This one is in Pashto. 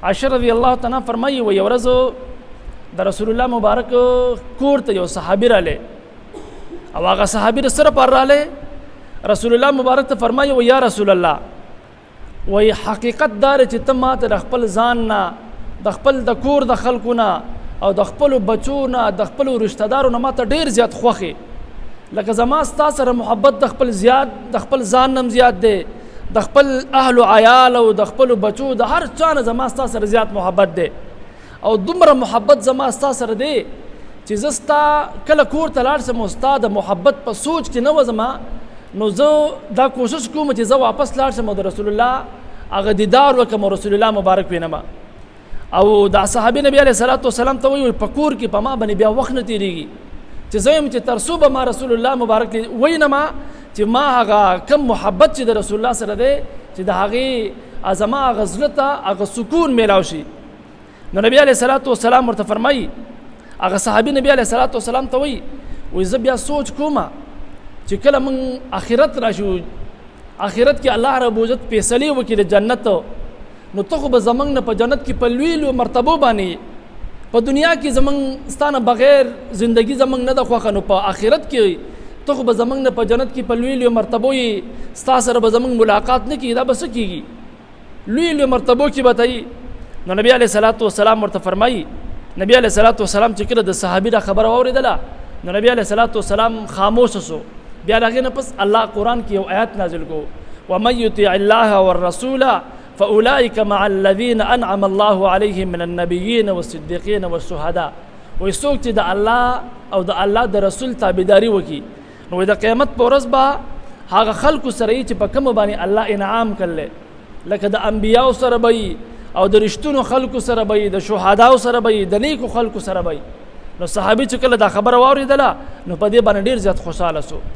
عائشہ رضی الله تعالی فرمایي و یو ورځ د رسول الله مبارک کور ته یو صحابي راله او هغه صحابي سره پر راله رسول الله مبارک ته فرمایي و یا رسول الله وی حقیقت دار چې ته ماته د خپل ځان نه د خپل د کور د خلکو نه او د خپل بچو نه د خپل رشتہ دارو نه ماته ډیر زیات خوښي لکه زما ستا سره محبت د خپل ځان نم زیات دی د خپل اهل و عیال او د خپل بچو د هر چا نه زما ستا سره زیات محبت دی او دومره محبت زما ستا سره دی چې زه ستا کله کور ته لاړ شم او ستا د محبت په سوچ کې نه وځم نو زه دا کوشش کوم چې زه واپس لاړ شم او د رسول الله هغه دیدار وکړم او رسول الله مبارک وینم او دا صحابي نبی علیه الصلاۃ والسلام ته وایي په کور کې په ما باندې بیا وخت نه تیریږي چې زه یم چې تر څو به ما رسول الله مبارک وینم چې ما هغه کم محبت چې د رسول الله سره دی چې د هغې ازما هغه زړه ته هغه سکون میلاو شي نو نبی علیه الصلاۃ والسلام ورته فرمایي هغه صحابي نبی علیه الصلاۃ والسلام ته وایي زه بیا سوچ کوم چې کله موږ آخرت راشو آخرت کې الله رب عزت فیصلې وکړي د جنت نو ته خو به زمونږ نه په جنت کې په لویو مرتبو باندې په دنیا کې زمونږ ستانه بغیر زندگی زمونږ نه ده خوښه نو په آخرت کې ته خو به زمونږ نه په جنت کې په لویو مرتبو یې ستا سره به زمونږ ملاقات نه کېږي دا به څه کېږي لویو مرتبو کې به ته نو نبی علیه الصلاۃ والسلام ورته فرمایي نبی علیه الصلاۃ والسلام چې کله د صحابي دا خبره واورېدله نو نبی علیه الصلاۃ والسلام خاموش شو بیا هغې نه پس الله قرآن کې یو آیات نازل کو ومن یطع الله والرسول فاولئک مع الذین انعم الله علیهم من النبیین والصدیقین والشهداء وایي څوک چې د الله او د الله د رسول تابعداري وکړي نو د قیامت په ورځ به هغه خلکو سره چې په کومه باندې الله انعام کړلی لکه د انبیاو سره به او د رښتونو خلکو سره به د شهداو سره به د نیکو خلکو سره به نو صحابي چې کله دا خبره واورېدله نو په دې باندې ډېر زیات خوشحاله شو